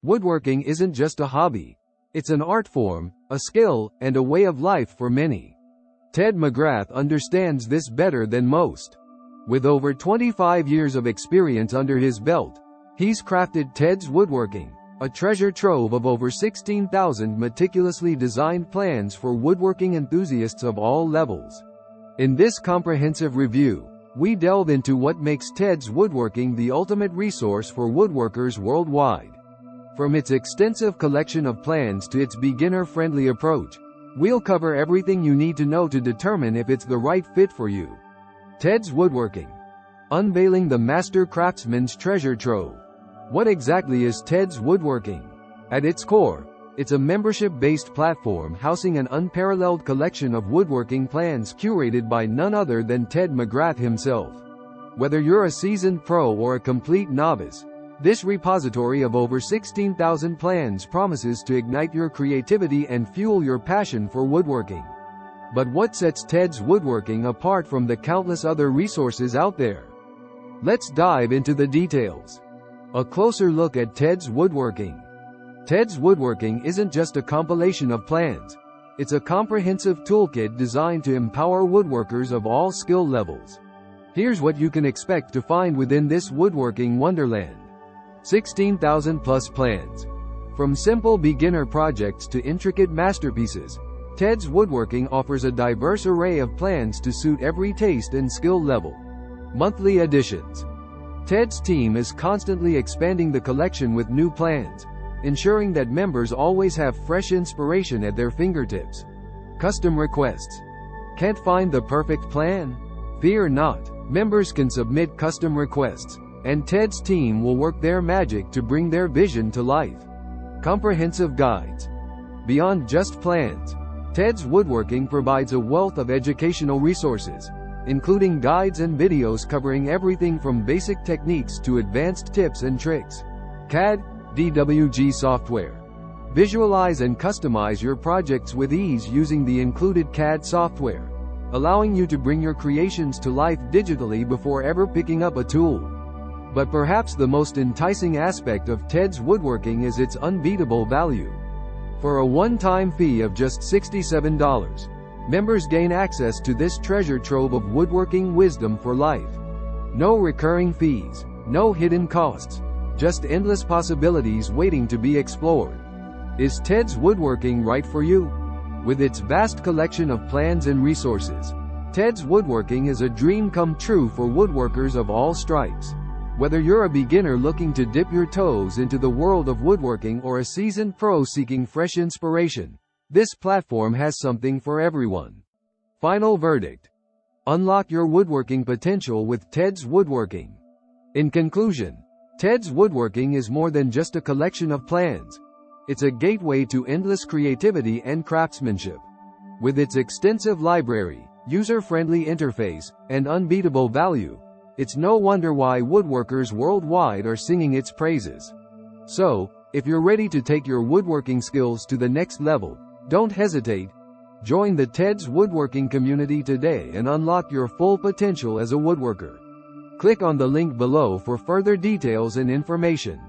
Woodworking isn't just a hobby. It's an art form, a skill, and a way of life for many. Ted McGrath understands this better than most. With over 25 years of experience under his belt, he's crafted Teds Woodworking, a treasure trove of over 16,000 meticulously designed plans for woodworking enthusiasts of all levels. In this comprehensive review, we delve into what makes Teds Woodworking the ultimate resource for woodworkers worldwide. From its extensive collection of plans to its beginner-friendly approach, we'll cover everything you need to know to determine if it's the right fit for you. Teds Woodworking. Unveiling the master craftsman's treasure trove. What exactly is Teds Woodworking? At its core, it's a membership-based platform housing an unparalleled collection of woodworking plans curated by none other than Ted McGrath himself. Whether you're a seasoned pro or a complete novice, this repository of over 16,000 plans promises to ignite your creativity and fuel your passion for woodworking. But what sets Teds Woodworking apart from the countless other resources out there? Let's dive into the details. A closer look at Teds Woodworking. Teds Woodworking isn't just a compilation of plans. It's a comprehensive toolkit designed to empower woodworkers of all skill levels. Here's what you can expect to find within this woodworking wonderland. 16,000 plus plans. From simple beginner projects to intricate masterpieces, Teds Woodworking offers a diverse array of plans to suit every taste and skill level. Monthly additions. Ted's team is constantly expanding the collection with new plans, ensuring that members always have fresh inspiration at their fingertips. Custom requests. Can't find the perfect plan? Fear not. Members can submit custom requests, and Ted's team will work their magic to bring their vision to life. Comprehensive guides. Beyond just plans, Teds Woodworking provides a wealth of educational resources, including guides and videos covering everything from basic techniques to advanced tips and tricks. CAD, DWG software. Visualize and customize your projects with ease using the included CAD software, allowing you to bring your creations to life digitally before ever picking up a tool. But perhaps the most enticing aspect of Teds Woodworking is its unbeatable value. For a one-time fee of just $67, members gain access to this treasure trove of woodworking wisdom for life. No recurring fees, no hidden costs, just endless possibilities waiting to be explored. Is Teds Woodworking right for you? With its vast collection of plans and resources, Teds Woodworking is a dream come true for woodworkers of all stripes. Whether you're a beginner looking to dip your toes into the world of woodworking or a seasoned pro seeking fresh inspiration, this platform has something for everyone. Final verdict. Unlock your woodworking potential with Teds Woodworking. In conclusion, Teds Woodworking is more than just a collection of plans. It's a gateway to endless creativity and craftsmanship. With its extensive library, user-friendly interface, and unbeatable value, it's no wonder why woodworkers worldwide are singing its praises. So, if you're ready to take your woodworking skills to the next level, don't hesitate. Join the Teds Woodworking community today and unlock your full potential as a woodworker. Click on the link below for further details and information.